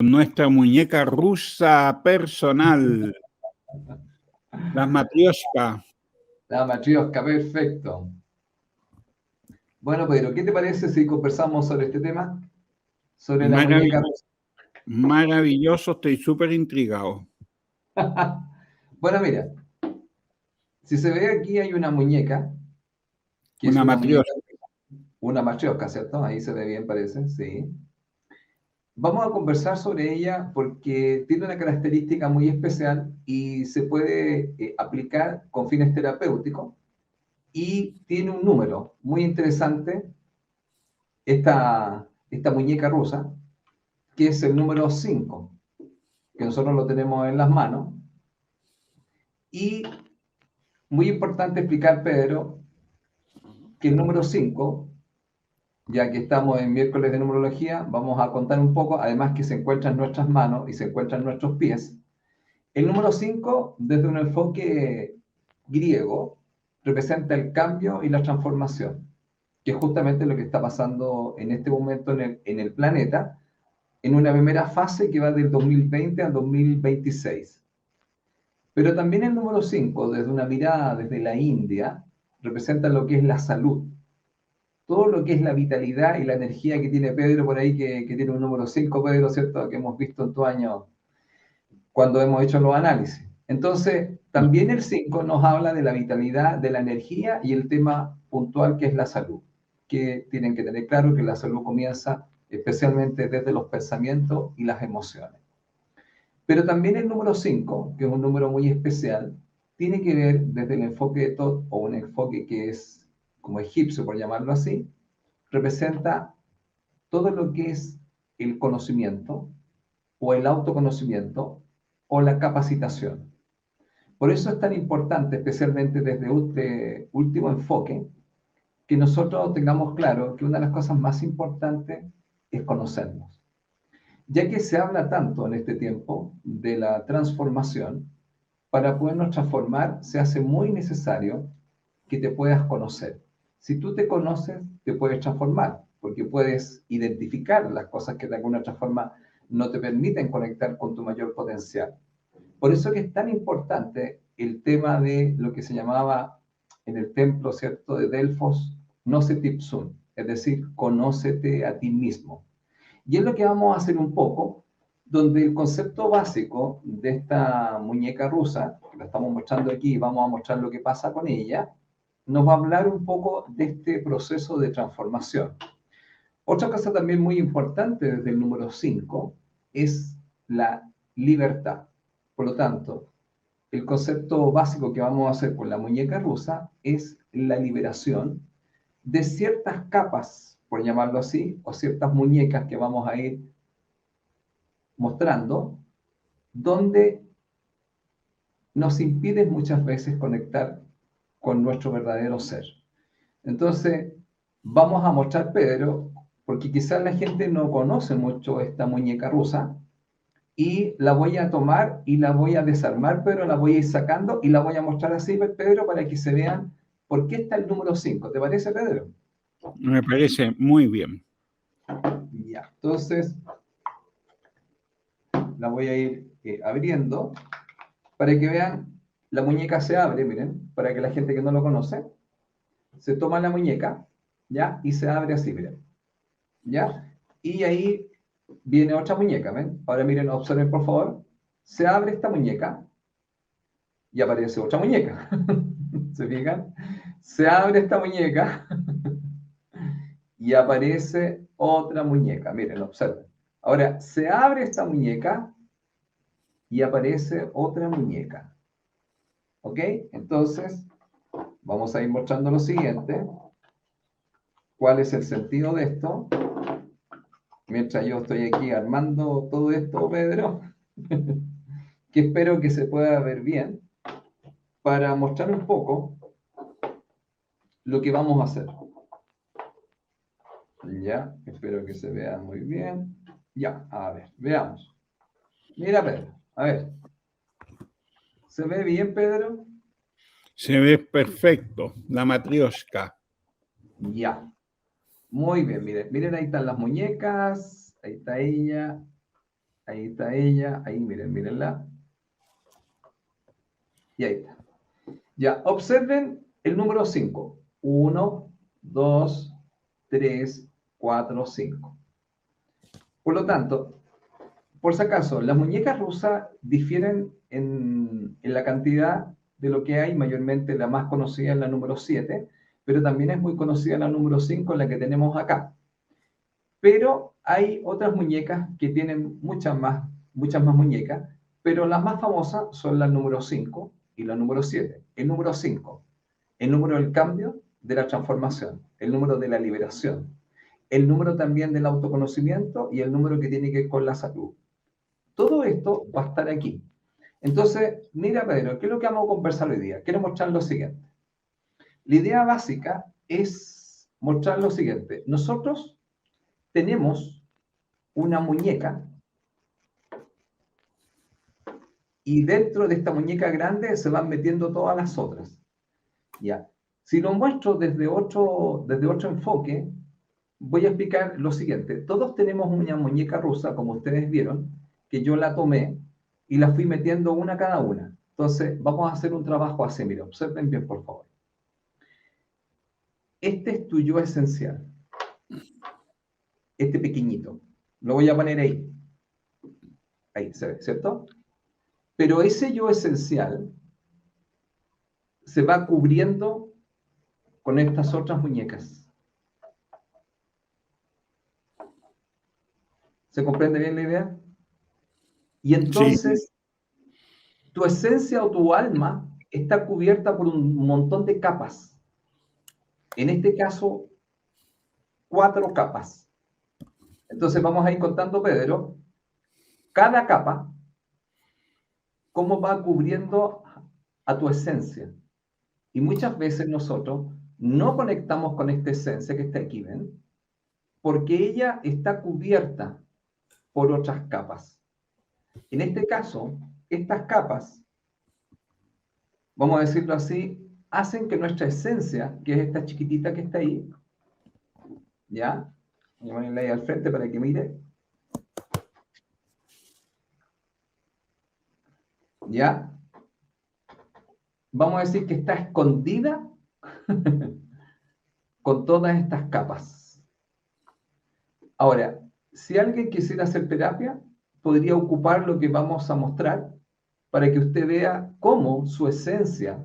Nuestra muñeca rusa personal, la Matrioshka. La matrioshka, perfecto. Bueno, Pedro, ¿qué te parece si conversamos sobre este tema? Sobre la muñeca rusa. Maravilloso, estoy súper intrigado. Bueno, mira, si se ve aquí hay una muñeca, que es Una una muñeca, Matrioshka. una matrioshka, ¿cierto? Ahí se ve bien, parece, sí. Vamos a conversar sobre ella porque tiene una característica muy especial y se puede aplicar con fines terapéuticos y tiene un número muy interesante, esta muñeca rusa, que es el número 5, que nosotros lo tenemos en las manos. Y muy importante explicar, Pedro, que el número 5, ya que estamos en miércoles de numerología, vamos a contar un poco, además que se encuentra en nuestras manos y se encuentra en nuestros pies. El número 5, desde un enfoque griego, representa el cambio y la transformación, que es justamente lo que está pasando en este momento en el planeta, en una primera fase que va del 2020 al 2026. Pero también el número 5, desde una mirada desde la India, representa lo que es la salud. Todo lo que es la vitalidad y la energía que tiene Pedro por ahí, que tiene un número 5, Pedro, ¿cierto? Que hemos visto en tu año cuando hemos hecho los análisis. Entonces, también el 5 nos habla de la vitalidad, de la energía y el tema puntual que es la salud, que tienen que tener claro que la salud comienza especialmente desde los pensamientos y las emociones. Pero también el número 5, que es un número muy especial, tiene que ver desde el enfoque de Thoth, o un enfoque que es como egipcio, por llamarlo así, representa todo lo que es el conocimiento, o el autoconocimiento, o la capacitación. Por eso es tan importante, especialmente desde este último enfoque, que nosotros tengamos claro que una de las cosas más importantes es conocernos. Ya que se habla tanto en este tiempo de la transformación, para podernos transformar se hace muy necesario que te puedas conocer. Si tú te conoces, te puedes transformar, porque puedes identificar las cosas que de alguna otra forma no te permiten conectar con tu mayor potencial. Por eso que es tan importante el tema de lo que se llamaba en el templo, ¿cierto?, de Delfos, Nocete Ipsum, es decir, conócete a ti mismo. Y es lo que vamos a hacer un poco, donde el concepto básico de esta muñeca rusa, que la estamos mostrando aquí, vamos a mostrar lo que pasa con ella, nos va a hablar un poco de este proceso de transformación. Otra cosa también muy importante desde el número 5 es la libertad. Por lo tanto, el concepto básico que vamos a hacer con la muñeca rusa es la liberación de ciertas capas, por llamarlo así, o ciertas muñecas que vamos a ir mostrando, donde nos impiden muchas veces conectar con nuestro verdadero ser. Entonces, vamos a mostrar, Pedro, porque quizás la gente no conoce mucho esta muñeca rusa, y la voy a tomar y la voy a desarmar, pero la voy a ir sacando y la voy a mostrar así, Pedro, para que se vean por qué está el número 5. ¿Te parece, Pedro? Me parece muy bien. Ya, entonces la voy a ir abriendo para que vean. La muñeca se abre, miren, para que la gente que no lo conoce, se toma la muñeca, ¿ya? Y se abre así, miren, ¿ya? Y ahí viene otra muñeca, ¿ven? Ahora miren, observen por favor. Se abre esta muñeca y aparece otra muñeca. ¿Se fijan? Se abre esta muñeca y aparece otra muñeca. Miren, observen. Ahora, se abre esta muñeca y aparece otra muñeca. ¿Ok? Entonces, vamos a ir mostrando lo siguiente. ¿Cuál es el sentido de esto? Mientras yo estoy aquí armando todo esto, Pedro, que espero que se pueda ver bien, para mostrar un poco lo que vamos a hacer. Ya, espero que se vea muy bien. Ya, a ver, veamos. Mira, Pedro, a ver. ¿Se ve bien, Pedro? Se ve perfecto, la Matrioshka. Ya, muy bien, miren, miren, ahí están las muñecas, ahí está ella, Ahí está ella, ahí miren, mírenla. Y ahí está. Ya, observen el número 5. 1, 2, 3, 4, 5. Por lo tanto, por si acaso, las muñecas rusas difieren en la cantidad de lo que hay, mayormente la más conocida es la número 7, pero también es muy conocida la número 5, la que tenemos acá. Pero hay otras muñecas que tienen muchas más muñecas, pero las más famosas son la número 5 y la número 7. El número 5, el número del cambio, de la transformación, el número de la liberación, el número también del autoconocimiento y el número que tiene que ver con la salud. Todo esto va a estar aquí. Entonces, mira, Pedro, ¿qué es lo que vamos a conversar hoy día? Quiero mostrar lo siguiente. La idea básica es mostrar lo siguiente. Nosotros tenemos una muñeca y dentro de esta muñeca grande se van metiendo todas las otras. ¿Ya? Si lo muestro desde otro enfoque, voy a explicar lo siguiente. Todos tenemos una muñeca rusa, como ustedes vieron, que yo la tomé y la fui metiendo una a cada una. Entonces, vamos a hacer un trabajo así. Mira, observen bien, por favor. Este es tu yo esencial. Este pequeñito. Lo voy a poner ahí. Ahí se ve, ¿cierto? Pero ese yo esencial se va cubriendo con estas otras muñecas. ¿Se comprende bien la idea? Y Sí, entonces, tu esencia o tu alma está cubierta por un montón de capas. En este caso, 4 capas. Entonces vamos a ir contando, Pedro, cada capa, cómo va cubriendo a tu esencia. Y muchas veces nosotros no conectamos con esta esencia que está aquí, ¿ven? Porque ella está cubierta por otras capas. En este caso, estas capas, vamos a decirlo así, hacen que nuestra esencia, que es esta chiquitita que está ahí, ¿ya? Voy a ponerla ahí al frente para que mire. ¿Ya? Vamos a decir que está escondida con todas estas capas. Ahora, si alguien quisiera hacer terapia, podría ocupar lo que vamos a mostrar para que usted vea cómo su esencia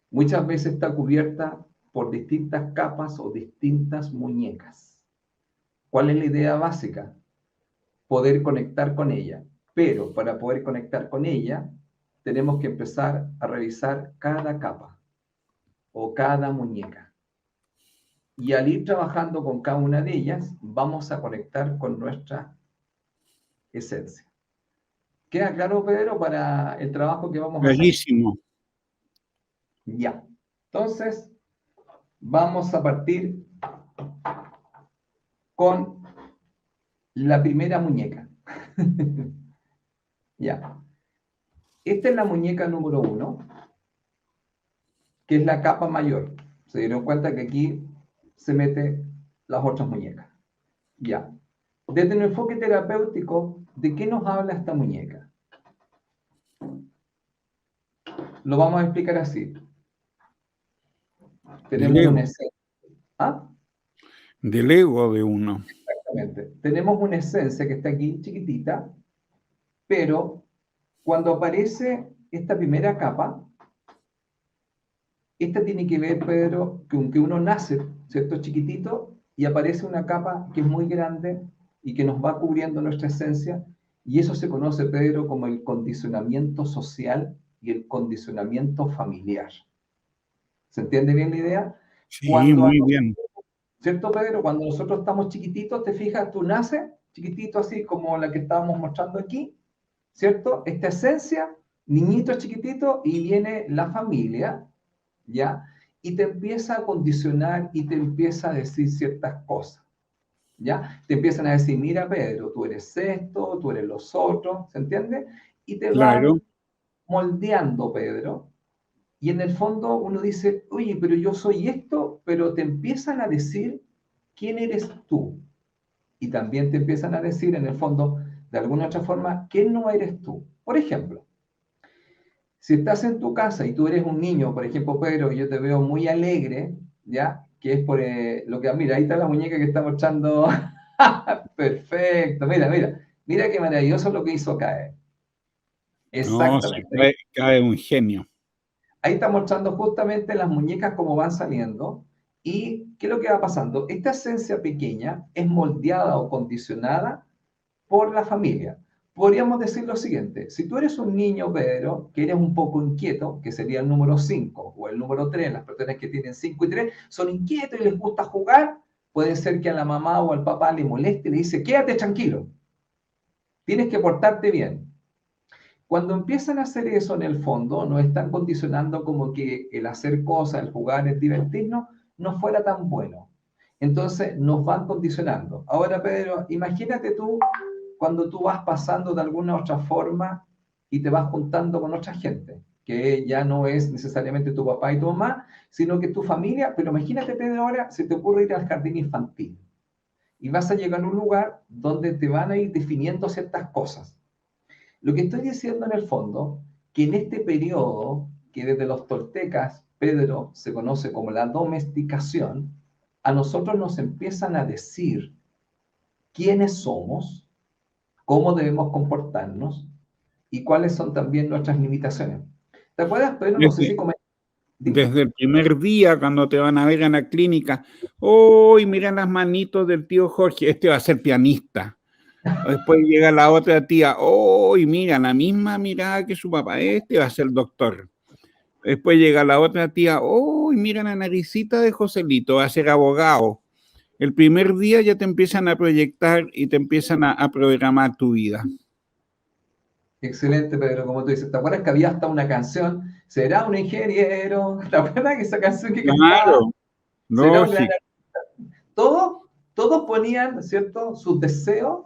muchas veces está cubierta por distintas capas o distintas muñecas. ¿Cuál es la idea básica? Poder conectar con ella. Pero para poder conectar con ella, tenemos que empezar a revisar cada capa o cada muñeca. Y al ir trabajando con cada una de ellas, vamos a conectar con nuestra esencia. ¿Queda claro, Pedro, para el trabajo que vamos a hacer? clarísimo. Ya. Entonces, vamos a partir con la primera muñeca. Ya. Esta es la muñeca número 1, que es la capa mayor. Se dieron cuenta que aquí se mete las otras muñecas. Ya. Desde el enfoque terapéutico, ¿de qué nos habla esta muñeca? Lo vamos a explicar así. Del Tenemos una ego, esencia. ¿Ah? del ego de uno. Exactamente. Tenemos una esencia que está aquí chiquitita, pero cuando aparece esta primera capa, esta tiene que ver, Pedro, con que uno nace, ¿cierto? Chiquitito, y aparece una capa que es muy grande y que nos va cubriendo nuestra esencia, y eso se conoce, Pedro, como el condicionamiento social y el condicionamiento familiar. ¿Se entiende bien la idea? Sí, Cuando a muy nosotros, bien. ¿cierto, Pedro? Cuando nosotros estamos chiquititos, te fijas, tú naces chiquitito así como la que estábamos mostrando aquí, ¿cierto? Esta esencia, niñito chiquitito, y viene la familia, ¿ya? Y te empieza a condicionar y te empieza a decir ciertas cosas, ¿ya? Te empiezan a decir, mira, Pedro, tú eres esto, tú eres los otros, ¿se entiende? Y te Claro, van moldeando, Pedro, y en el fondo uno dice, oye, pero yo soy esto, pero te empiezan a decir quién eres tú. Y también te empiezan a decir, en el fondo, de alguna otra forma, ¿quién no eres tú? Por ejemplo, si estás en tu casa y tú eres un niño, por ejemplo, Pedro, y yo te veo muy alegre, ¿ya? Que es por lo que, mira, ahí está la muñeca que está mostrando. Perfecto, mira, mira, mira qué maravilloso lo que hizo Cae. No, se Exactamente. cae un genio. Ahí está mostrando justamente las muñecas cómo van saliendo y qué es lo que va pasando. Esta esencia pequeña es moldeada o condicionada por la familia. Podríamos decir lo siguiente, si tú eres un niño, Pedro, que eres un poco inquieto, que sería el número 5 o el número 3, las personas que tienen 5 y 3 son inquietos y les gusta jugar, puede ser que a la mamá o al papá le moleste y le dice, quédate tranquilo, tienes que portarte bien. Cuando empiezan a hacer eso en el fondo, nos están condicionando como que el hacer cosas, el jugar, el divertirnos, no fuera tan bueno. Entonces nos van condicionando. Ahora, Pedro, imagínate tú cuando tú vas pasando de alguna otra forma y te vas juntando con otra gente, que ya no es necesariamente tu papá y tu mamá, sino que tu familia, pero imagínate, Pedro, ahora se te ocurre ir al jardín infantil y vas a llegar a un lugar donde te van a ir definiendo ciertas cosas. Lo que estoy diciendo en el fondo, que en este periodo, que desde los toltecas, Pedro, se conoce como la domesticación, a nosotros nos empiezan a decir quiénes somos, cómo debemos comportarnos y cuáles son también nuestras limitaciones. ¿Te acuerdas, Pedro? No sé Desde, si comenté. Dime. desde el primer día, cuando te van a ver en la clínica, ¡uy, mira las manitos del tío Jorge! Este va a ser pianista. Después llega la otra tía, ¡uy, mira, la misma mirada que su papá! Este va a ser doctor. Después llega la otra tía, ¡uy, mira la naricita de Joselito! Va a ser abogado. El primer día ya te empiezan a proyectar y te empiezan a programar tu vida. Excelente, Pedro, como tú dices. ¿Te acuerdas que había hasta una canción? ¿Será un ingeniero? ¿Te acuerdas que esa canción que cantaba? Claro, ¿Será un gran lógico. todos, todos ponían, ¿cierto?, sus deseos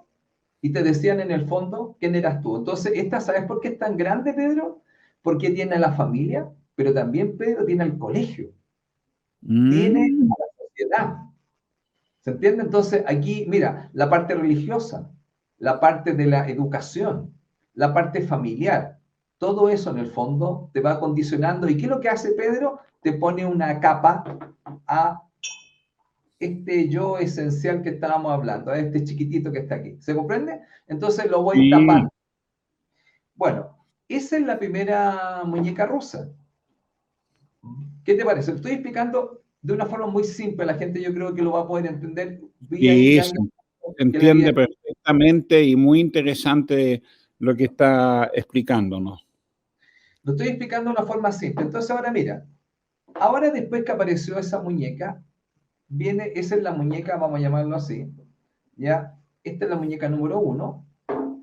y te decían en el fondo quién eras tú. Entonces, esta, ¿sabes por qué es tan grande, Pedro? Porque tiene a la familia, pero también, Pedro, tiene al colegio, tiene Mm, a la sociedad. ¿Se entiende? Entonces, aquí, mira, la parte religiosa, la parte de la educación, la parte familiar, todo eso en el fondo te va condicionando. ¿Y qué es lo que hace Pedro? Te pone una capa a este yo esencial que estábamos hablando, a este chiquitito que está aquí. ¿Se comprende? Entonces lo voy sí, tapando. Bueno, esa es la primera muñeca rusa. ¿Qué te parece? Lo estoy explicando de una forma muy simple. La gente yo creo que lo va a poder entender. Vi ahí que sí, se anda que le entiende había... perfectamente y muy interesante lo que está explicándonos. Lo estoy explicando de una forma simple. Entonces ahora mira, ahora después que apareció esa muñeca, viene, esa es la muñeca, vamos a llamarlo así, ¿ya? Esta es la muñeca número 1,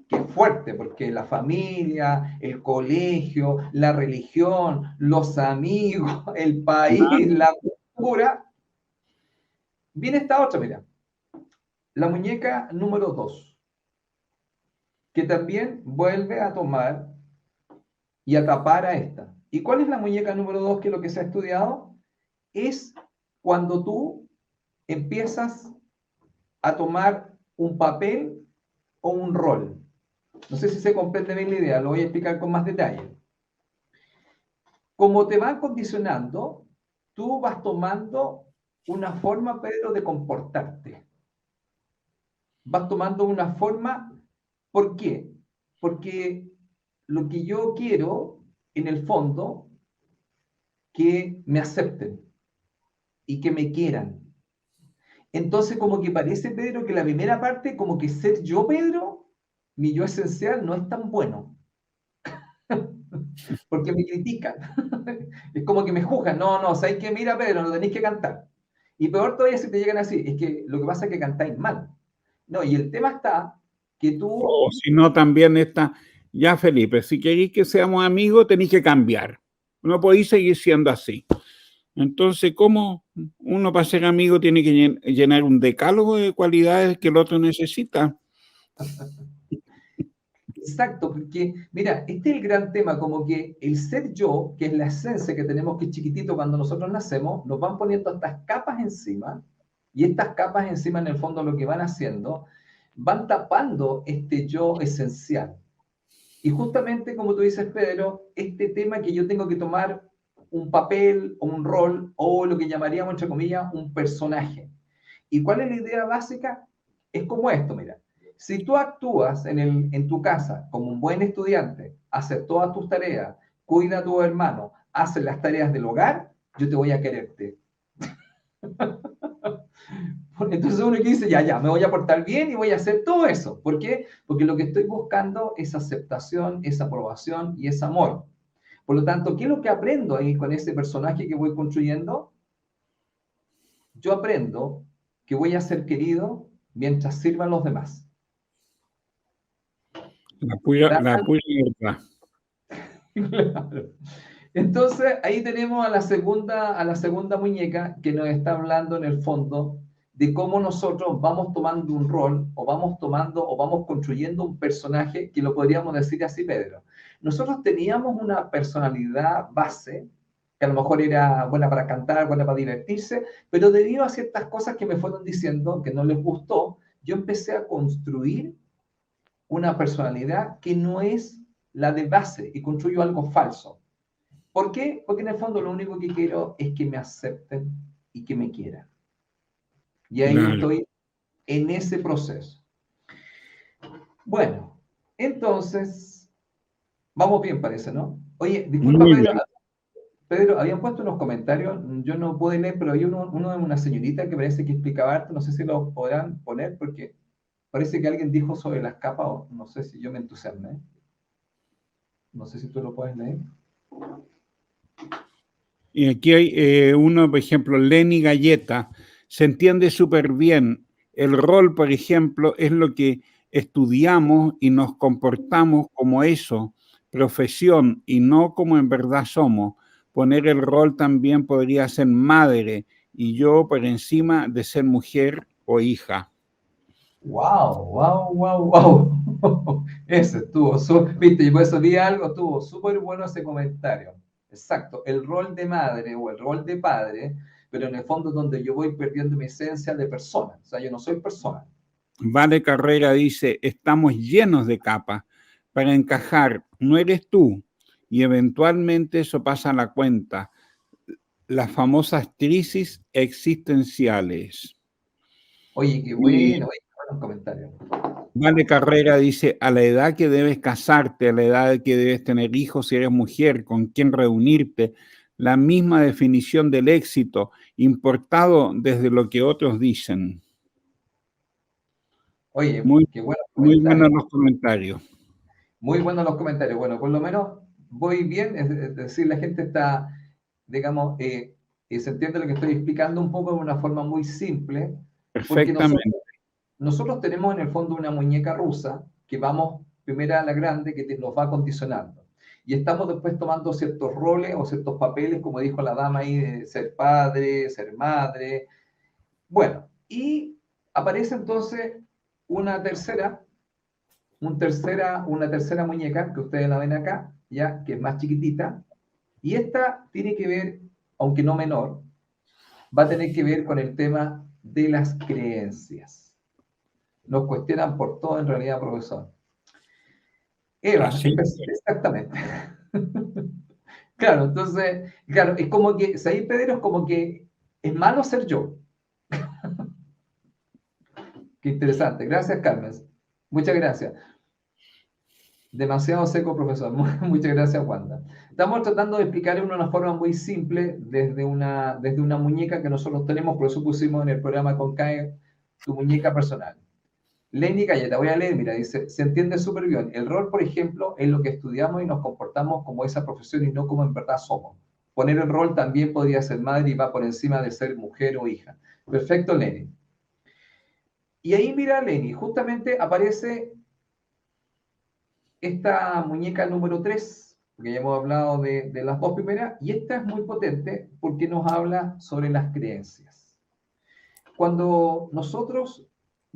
que es fuerte, porque la familia, el colegio, la religión, los amigos, el país, la cultura. Viene esta otra, mira, la muñeca número 2, que también vuelve a tomar y a tapar a esta. ¿Y cuál es la muñeca número 2 que es lo que se ha estudiado? Es cuando tú empiezas a tomar un papel o un rol. No sé si se comprende bien la idea, lo voy a explicar con más detalle. Como te van condicionando, tú vas tomando una forma, Pedro, de comportarte. Vas tomando una forma, ¿por qué? Porque lo que yo quiero, en el fondo, que me acepten y que me quieran. Entonces, como que parece, Pedro, que la primera parte, como que ser yo, Pedro, mi yo esencial, no es tan bueno, porque me critican. Es como que me juzgan. No, no, ¿sabes qué? Mira, Pedro, no tenéis que cantar. Y peor todavía si te llegan así, es que lo que pasa es que cantáis mal. No, y el tema está que tú, O si no, también está, ya Felipe, si queréis que seamos amigos, tenéis que cambiar. No podéis seguir siendo así. Entonces, ¿cómo uno para ser amigo tiene que llenar un decálogo de cualidades que el otro necesita? exacto, porque mira, este es el gran tema, como que el ser yo, que es la esencia que tenemos que es chiquitito cuando nosotros nacemos, nos van poniendo estas capas encima, y estas capas encima en el fondo lo que van haciendo, van tapando este yo esencial. Y justamente, como tú dices, Pedro, este tema que yo tengo que tomar un papel o un rol o lo que llamaríamos, entre comillas, un personaje. ¿Y cuál es la idea básica? Es como esto, mira. Si tú actúas en tu casa como un buen estudiante, haces todas tus tareas, cuida a tu hermano, haces las tareas del hogar, yo te voy a quererte. Entonces uno que dice, ya, me voy a portar bien y voy a hacer todo eso. ¿Por qué? Porque lo que estoy buscando es aceptación, es aprobación y es amor. Por lo tanto, ¿qué es lo que aprendo ahí con ese personaje que voy construyendo? Yo aprendo que voy a ser querido mientras sirvan los demás. La pura verdad. Claro. Entonces, ahí tenemos a la segunda muñeca que nos está hablando en el fondo de cómo nosotros vamos tomando un rol o vamos tomando o vamos construyendo un personaje que lo podríamos decir así, Pedro. Nosotros teníamos una personalidad base que a lo mejor era buena para cantar, buena para divertirse, pero debido a ciertas cosas que me fueron diciendo que no les gustó, yo empecé a construir una personalidad que no es la de base y construyo algo falso. ¿Por qué? Porque en el fondo lo único que quiero es que me acepten y que me quieran. Y ahí Claro. estoy en ese proceso. Bueno, entonces, vamos bien, parece, ¿no? Oye, disculpa, Muy Pedro. bien. Pedro, habían puesto unos comentarios, yo no pude leer, pero había uno de una señorita que parece que explicaba harto, no sé si lo podrán poner, porque parece que alguien dijo sobre las capas, o no sé si yo me entusiasmé. No sé si tú lo puedes leer. Y aquí hay uno, por ejemplo, Lenny Galleta, se entiende súper bien. El rol, por ejemplo, es lo que estudiamos y nos comportamos como eso, profesión, y no como en verdad somos. Poner el rol también podría ser madre y yo por encima de ser mujer o hija. Wow, wow, wow, wow. Ese estuvo, viste, y por eso vi algo, estuvo súper bueno ese comentario. Exacto, el rol de madre o el rol de padre, pero en el fondo es donde yo voy perdiendo mi esencia de persona. O sea, yo no soy persona. Vale Carrera dice, estamos llenos de capas para encajar, no eres tú, y eventualmente eso pasa a la cuenta. Las famosas crisis existenciales. Oye, qué Y bueno, oye, qué buenos comentarios. Vale Carrera dice, a la edad que debes casarte, a la edad que debes tener hijos si eres mujer, con quién reunirte, la misma definición del éxito, importado desde lo que otros dicen. Oye, Muy, qué buenos muy buenos comentarios. los comentarios. Muy buenos los comentarios. Bueno, por lo menos voy bien, es decir, la gente está, digamos, se entiende lo que estoy explicando un poco de una forma muy simple, porque Perfectamente. nosotros tenemos en el fondo una muñeca rusa que vamos primero a la grande que nos va condicionando. Y estamos después tomando ciertos roles o ciertos papeles, como dijo la dama ahí, de ser padre, ser madre. Bueno, y aparece entonces una tercera, una tercera muñeca, que ustedes la ven acá, ya, que es más chiquitita. Y esta tiene que ver, aunque no menor, va a tener que ver con el tema de las creencias. Nos cuestionan por todo en realidad, profesor. Eva, Así. exactamente. Claro, entonces, claro, es como que, Said Pedro es como que es malo ser yo. Qué interesante. Gracias, Carmen. Muchas gracias. Demasiado seco, profesor. Muchas gracias, Wanda. Estamos tratando de explicar de una forma muy simple desde una muñeca que nosotros tenemos, por eso pusimos en el programa con CAE tu muñeca personal. Lenny Galleta, voy a leer, mira, dice, se entiende súper bien. El rol, por ejemplo, es lo que estudiamos y nos comportamos como esa profesión y no como en verdad somos. Poner el rol también podría ser madre y va por encima de ser mujer o hija. Perfecto, Lenny. Y ahí mira, Lenny, justamente aparece esta muñeca número 3, porque ya hemos hablado de las dos primeras, y esta es muy potente porque nos habla sobre las creencias. Cuando nosotros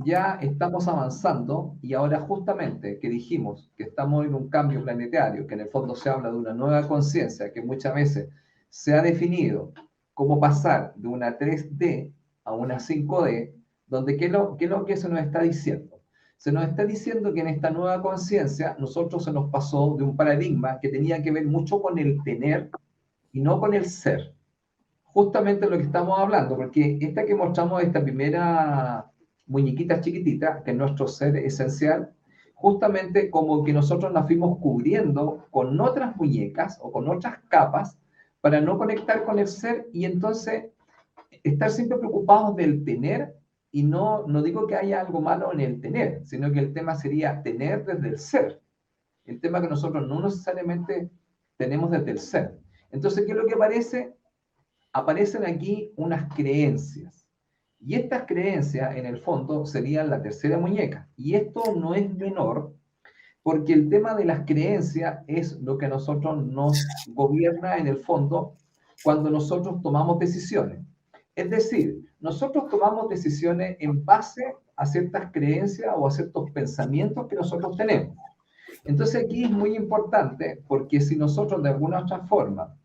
ya estamos avanzando y ahora justamente que dijimos que estamos en un cambio planetario, que en el fondo se habla de una nueva conciencia que muchas veces se ha definido como pasar de una 3D a una 5D, donde ¿qué es lo que eso nos está diciendo? Se nos está diciendo que en esta nueva conciencia nosotros se nos pasó de un paradigma que tenía que ver mucho con el tener y no con el ser. Justamente lo que estamos hablando, porque esta que mostramos, esta primera muñequita chiquitita, que es nuestro ser esencial, justamente como que nosotros nos fuimos cubriendo con otras muñecas o con otras capas para no conectar con el ser y entonces estar siempre preocupados del tener y no digo que haya algo malo en el tener, sino que el tema sería tener desde el ser. El tema que nosotros no necesariamente tenemos desde el ser. Entonces, ¿qué es lo que aparece? Aparecen aquí unas creencias. Y estas creencias, en el fondo, serían la tercera muñeca. Y esto no es menor, porque el tema de las creencias es lo que a nosotros nos gobierna en el fondo cuando nosotros tomamos decisiones. Es decir, nosotros tomamos decisiones en base a ciertas creencias o a ciertos pensamientos que nosotros tenemos. Entonces aquí es muy importante porque si nosotros de alguna otra forma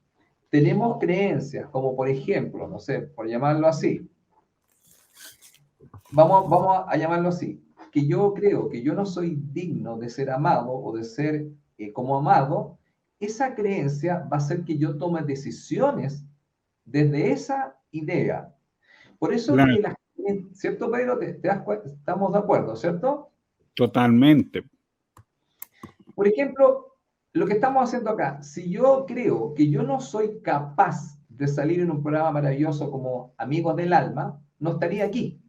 tenemos creencias, como por ejemplo, no sé, por llamarlo así, vamos a llamarlo así, que yo creo que yo no soy digno de ser amado o de ser como amado, esa creencia va a hacer que yo tome decisiones desde esa idea. Por eso Claro, que las, ¿cierto, Pedro? ¿Te das cuenta? Estamos de acuerdo, ¿cierto? totalmente. Por ejemplo, lo que estamos haciendo acá, si yo creo que yo no soy capaz de salir en un programa maravilloso como Amigos del Alma, no estaría aquí.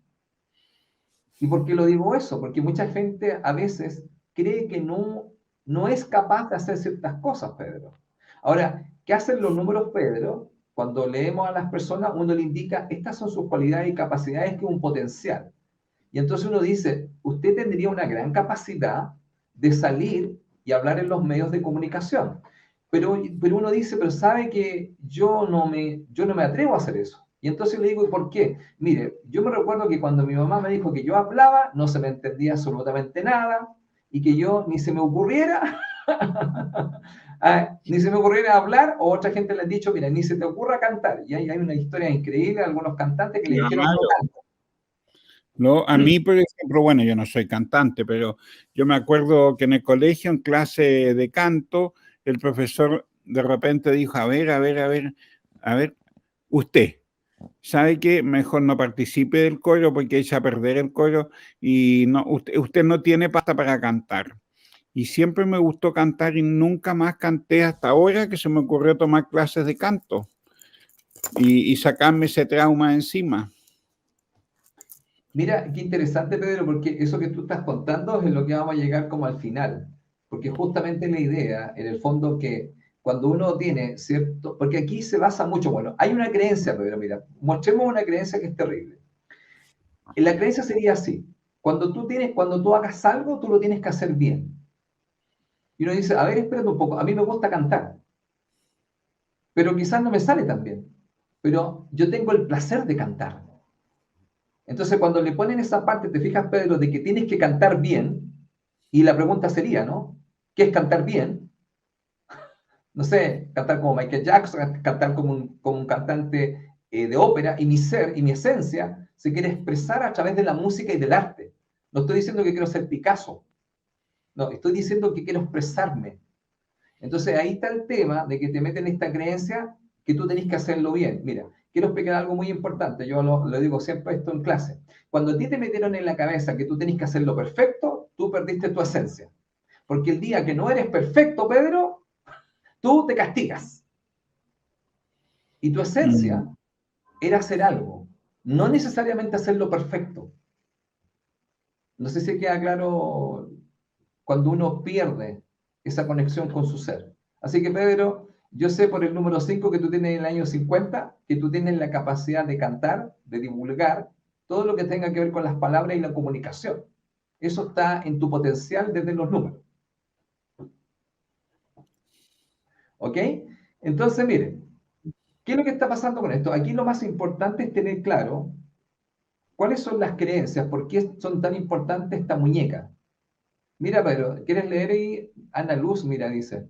¿Y por qué lo digo eso? Porque mucha gente a veces cree que no es capaz de hacer ciertas cosas, Pedro. Ahora, ¿qué hacen los números, Pedro? Cuando leemos a las personas, uno le indica, estas son sus cualidades y capacidades, que es un potencial. Y entonces uno dice, usted tendría una gran capacidad de salir y hablar en los medios de comunicación. Pero uno dice, pero sabe que yo no me atrevo a hacer eso. Y entonces le digo, ¿y por qué? Mire, yo me recuerdo que cuando mi mamá me dijo que yo hablaba, no se me entendía absolutamente nada y que yo ni se me ocurriera, ni se me ocurriera hablar, o otra gente le ha dicho, mira, ni se te ocurra cantar. Y hay una historia increíble de algunos cantantes que le dijeron, no Claro. cantes. No, a mí, por ejemplo, bueno, yo no soy cantante, pero yo me acuerdo que en el colegio, en clase de canto, el profesor de repente dijo, a ver, usted, ¿sabe qué? Mejor no participe del coro porque echa a perder el coro y no, usted no tiene pasta para cantar. Y siempre me gustó cantar y nunca más canté hasta ahora que se me ocurrió tomar clases de canto y sacarme ese trauma encima. Mira, qué interesante, Pedro, porque eso que tú estás contando es lo que vamos a llegar como al final. Porque justamente la idea, en el fondo, que cuando uno tiene cierto... Porque aquí se basa mucho, bueno, hay una creencia, Pedro, mira, mostremos una creencia que es terrible. La creencia sería así, cuando tú hagas algo, tú lo tienes que hacer bien. Y uno dice, a ver, espérate un poco, a mí me gusta cantar, pero quizás no me sale tan bien, pero yo tengo el placer de cantar. Entonces, cuando le ponen esa parte, te fijas, Pedro, de que tienes que cantar bien, y la pregunta sería, ¿no? ¿Qué es cantar bien? No sé, cantar como Michael Jackson, cantar como un cantante de ópera, y mi ser y mi esencia se quiere expresar a través de la música y del arte. No estoy diciendo que quiero ser Picasso, no, estoy diciendo que quiero expresarme. Entonces ahí está el tema de que te meten esta creencia que tú tenés que hacerlo bien. Mira, quiero explicar algo muy importante, yo lo digo siempre esto en clase. Cuando a ti te metieron en la cabeza que tú tenés que hacerlo perfecto, tú perdiste tu esencia. Porque el día que no eres perfecto, Pedro, tú te castigas. Y tu esencia Mm. era hacer algo, no necesariamente hacerlo perfecto. No sé si queda claro cuando uno pierde esa conexión con su ser. Así que, Pedro, yo sé por el número 5 que tú tienes en el año 50, que tú tienes la capacidad de cantar, de divulgar, todo lo que tenga que ver con las palabras y la comunicación. Eso está en tu potencial desde los números. ¿Ok? Entonces, miren, ¿qué es lo que está pasando con esto? Aquí lo más importante es tener claro cuáles son las creencias, por qué son tan importantes esta muñeca. Mira, Pedro, ¿quieres leer ahí? Ana Luz, mira, dice.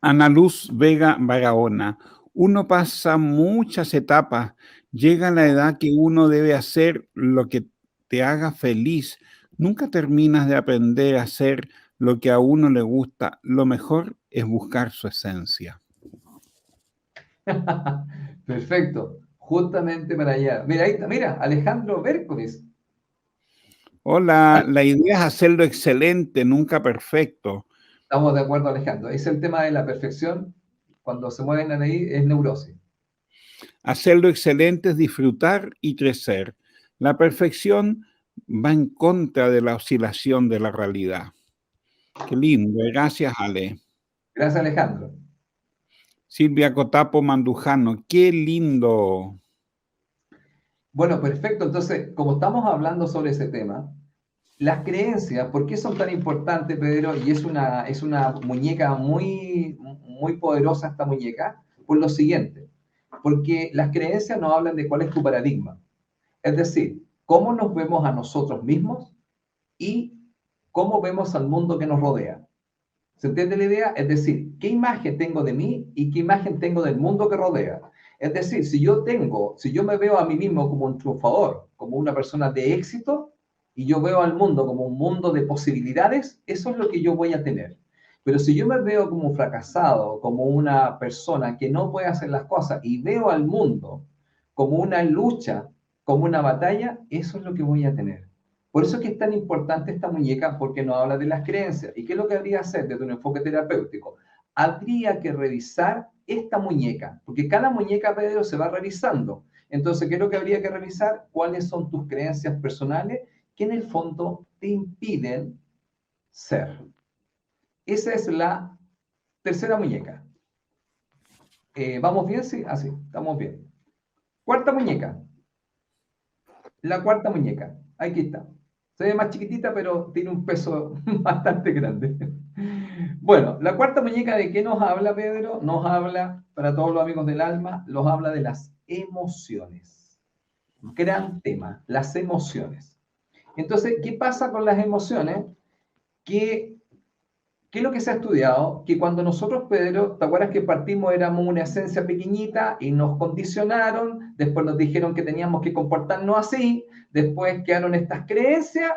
Ana Luz Vega Barahona. Uno pasa muchas etapas, llega la edad que uno debe hacer lo que te haga feliz. Nunca terminas de aprender a hacer lo que a uno le gusta. Lo mejor es buscar su esencia. Perfecto, justamente para allá. Mira, ahí está, mira, Alejandro Berkovic. Hola, la idea es hacerlo excelente, nunca perfecto. Estamos de acuerdo, Alejandro. Es el tema de la perfección. Cuando se mueven ahí, es neurosis. Hacerlo excelente es disfrutar y crecer. La perfección va en contra de la oscilación de la realidad. Qué lindo. Gracias, Ale. Gracias, Alejandro. Silvia Cotapo Mandujano, qué lindo. Bueno, perfecto. Entonces, como estamos hablando sobre ese tema, las creencias, ¿por qué son tan importantes, Pedro? Y es una muñeca muy poderosa esta muñeca, por lo siguiente, porque las creencias nos hablan de cuál es tu paradigma. Es decir, cómo nos vemos a nosotros mismos y cómo vemos al mundo que nos rodea. ¿Se entiende la idea? Es decir, ¿qué imagen tengo de mí y qué imagen tengo del mundo que rodea? Es decir, si yo me veo a mí mismo como un triunfador, como una persona de éxito, y yo veo al mundo como un mundo de posibilidades, eso es lo que yo voy a tener. Pero si yo me veo como un fracasado, como una persona que no puede hacer las cosas y veo al mundo como una lucha, como una batalla, eso es lo que voy a tener. Por eso es que es tan importante esta muñeca, porque nos habla de las creencias. ¿Y qué es lo que habría que hacer desde un enfoque terapéutico? Habría que revisar esta muñeca, porque cada muñeca, Pedro, se va revisando. Entonces, ¿qué es lo que habría que revisar? ¿Cuáles son tus creencias personales que en el fondo te impiden ser? Esa es la tercera muñeca. ¿Vamos bien? Sí, así, estamos bien. Cuarta muñeca. La cuarta muñeca. Aquí está. Se ve más chiquitita, pero tiene un peso bastante grande. Bueno, la cuarta muñeca, ¿de qué nos habla, Pedro? Nos habla, para todos los amigos del alma, nos habla de las emociones. Gran tema, las emociones. Entonces, ¿qué pasa con las emociones? Que ¿Qué es lo que se ha estudiado? Que cuando nosotros, Pedro, ¿te acuerdas que partimos, éramos una esencia pequeñita y nos condicionaron? Después nos dijeron que teníamos que comportarnos así, después quedaron estas creencias.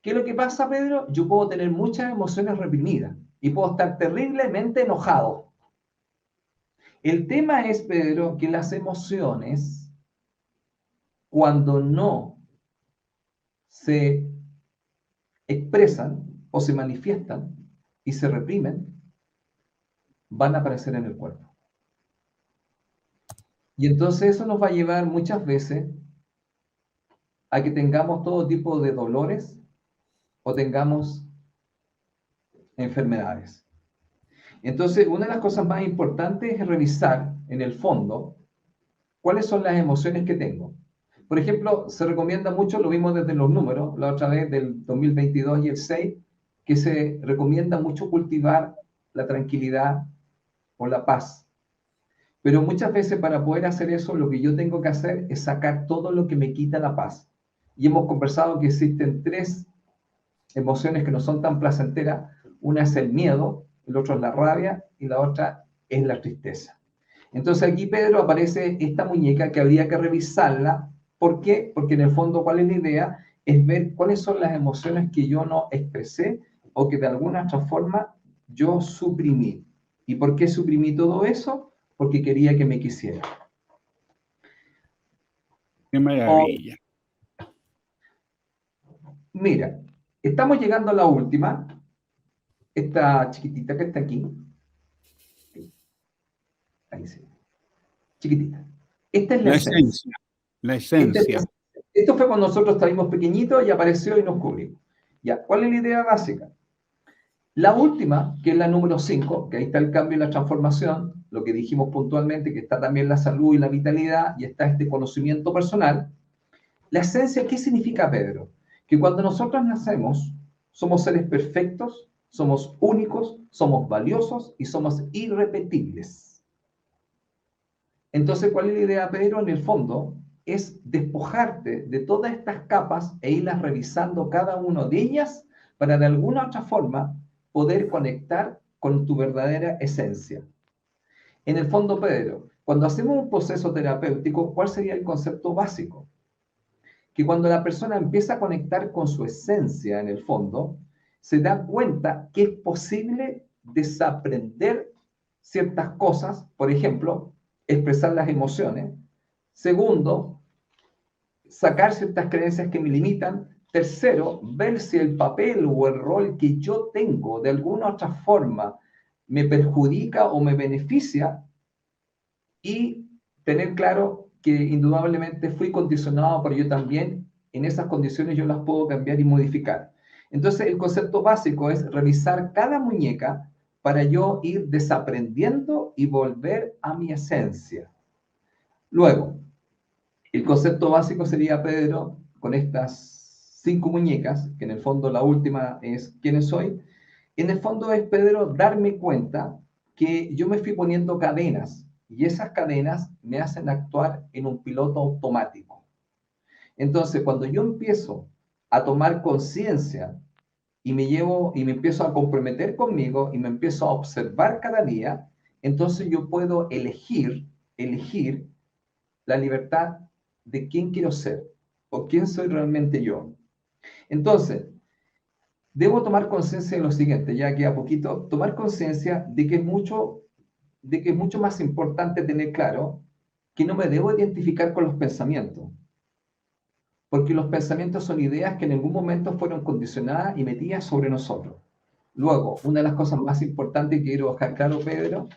¿Qué es lo que pasa, Pedro? Yo puedo tener muchas emociones reprimidas y puedo estar terriblemente enojado. El tema es, Pedro, que las emociones, cuando no se expresan o se manifiestan y se reprimen, van a aparecer en el cuerpo. Y entonces eso nos va a llevar muchas veces a que tengamos todo tipo de dolores o tengamos enfermedades. Entonces, una de las cosas más importantes es revisar en el fondo cuáles son las emociones que tengo. Por ejemplo, se recomienda mucho, lo vimos desde los números, la otra vez del 2022 y el 6, que se recomienda mucho cultivar la tranquilidad o la paz. Pero muchas veces para poder hacer eso, lo que yo tengo que hacer es sacar todo lo que me quita la paz. Y hemos conversado que existen tres emociones que no son tan placenteras. Una es el miedo, el otro es la rabia y la otra es la tristeza. Entonces aquí, Pedro, aparece esta muñeca que habría que revisarla. ¿Por qué? Porque en el fondo, ¿cuál es la idea? Es ver cuáles son las emociones que yo no expresé o que de alguna otra forma yo suprimí. ¿Y por qué suprimí todo eso? Porque quería que me quisiera. Qué O, maravilla. mira, estamos llegando a la última, esta chiquitita que está aquí. Ahí sí, chiquitita. Esta es la La esencia. esencia, la Esta es esencia. Esto fue cuando nosotros estábamos pequeñitos y apareció y nos cubrimos. Ya, ¿cuál es la idea básica? La última, que es la número 5, que ahí está el cambio y la transformación, lo que dijimos puntualmente, que está también la salud y la vitalidad, y está este conocimiento personal. La esencia, ¿qué significa, Pedro? Que cuando nosotros nacemos, somos seres perfectos, somos únicos, somos valiosos y somos irrepetibles. Entonces, ¿cuál es la idea, Pedro? En el fondo, es despojarte de todas estas capas e irlas revisando cada una de ellas para de alguna otra forma poder conectar con tu verdadera esencia. En el fondo, Pedro, cuando hacemos un proceso terapéutico, ¿cuál sería el concepto básico? Que cuando la persona empieza a conectar con su esencia, en el fondo, se da cuenta que es posible desaprender ciertas cosas, por ejemplo, expresar las emociones. Segundo, sacar ciertas creencias que me limitan. Tercero, ver si el papel o el rol que yo tengo de alguna otra forma me perjudica o me beneficia, y tener claro que indudablemente fui condicionado, pero yo también en esas condiciones yo las puedo cambiar y modificar. Entonces el concepto básico es revisar cada muñeca para yo ir desaprendiendo y volver a mi esencia. Luego, el concepto básico sería, Pedro, con estas 5 muñecas, que en el fondo la última es ¿quién soy? En el fondo es, Pedro, darme cuenta que yo me fui poniendo cadenas y esas cadenas me hacen actuar en un piloto automático. Entonces, cuando yo empiezo a tomar conciencia y me empiezo a comprometer conmigo y me empiezo a observar cada día, entonces yo puedo elegir la libertad de quién quiero ser o quién soy realmente yo. Entonces, debo tomar conciencia de lo siguiente, ya que a poquito, tomar conciencia de que es mucho más importante tener claro que no me debo identificar con los pensamientos, porque los pensamientos son ideas que en algún momento fueron condicionadas y metidas sobre nosotros. Luego, una de las cosas más importantes que quiero dejar claro, Pedro,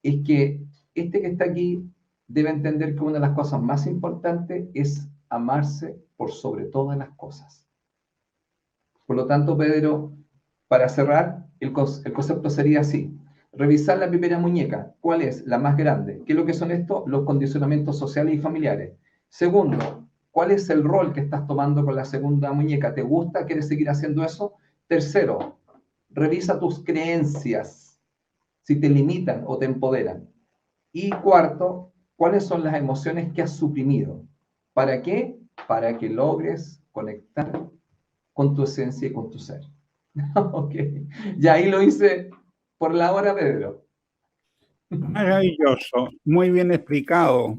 es que este que está aquí debe entender que una de las cosas más importantes es amarse por sobre todas las cosas. Por lo tanto, Pedro, para cerrar, el concepto sería así. Revisar la primera muñeca. ¿Cuál es? La más grande. ¿Qué es lo que son estos? Los condicionamientos sociales y familiares. Segundo, ¿cuál es el rol que estás tomando con la segunda muñeca? ¿Te gusta? ¿Quieres seguir haciendo eso? Tercero, revisa tus creencias, si te limitan o te empoderan. Y cuarto, ¿cuáles son las emociones que has suprimido? ¿Para qué? Para que logres conectar con tu esencia y con tu ser. Ok, ya ahí lo hice por la hora, Pedro. Maravilloso, muy bien explicado.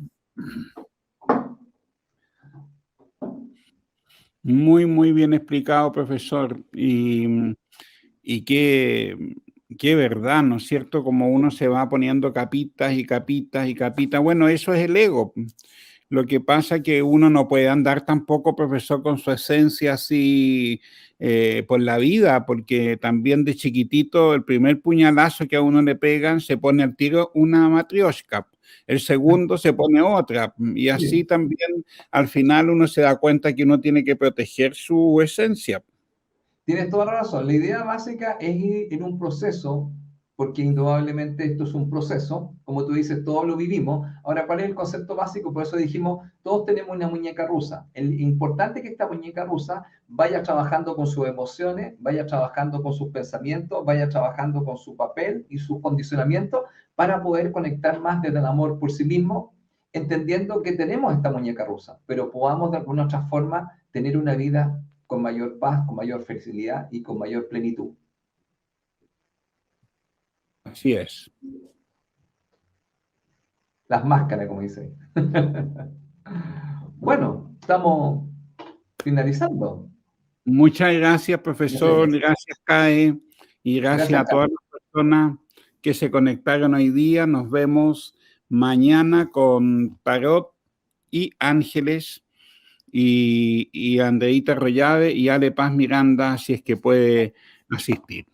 Muy bien explicado, profesor. Y qué verdad, ¿no es cierto? Como uno se va poniendo capitas y capitas y capitas. Bueno, eso es el ego. Lo que pasa es que uno no puede andar tampoco, profesor, con su esencia así por la vida, porque también de chiquitito el primer puñalazo que a uno le pegan se pone al tiro una matrioshka, el segundo se pone otra, y así Sí. también al final uno se da cuenta que uno tiene que proteger su esencia. Tienes toda la razón. La idea básica es ir en un proceso, porque indudablemente esto es un proceso, como tú dices, todos lo vivimos. Ahora, ¿cuál es el concepto básico? Por eso dijimos, todos tenemos una muñeca rusa. El importante es que esta muñeca rusa vaya trabajando con sus emociones, vaya trabajando con sus pensamientos, vaya trabajando con su papel y sus condicionamientos para poder conectar más desde el amor por sí mismo, entendiendo que tenemos esta muñeca rusa, pero podamos de alguna otra forma tener una vida con mayor paz, con mayor felicidad y con mayor plenitud. Así es. Las máscaras, como dice. Bueno, estamos finalizando. Muchas gracias, profesor, gracias, CAE, y gracias Gracias, a todas Carlos. las personas que se conectaron hoy día. Nos vemos mañana con Tarot y Ángeles y Andreita Rollave y Ale Paz Miranda, si es que puede asistir.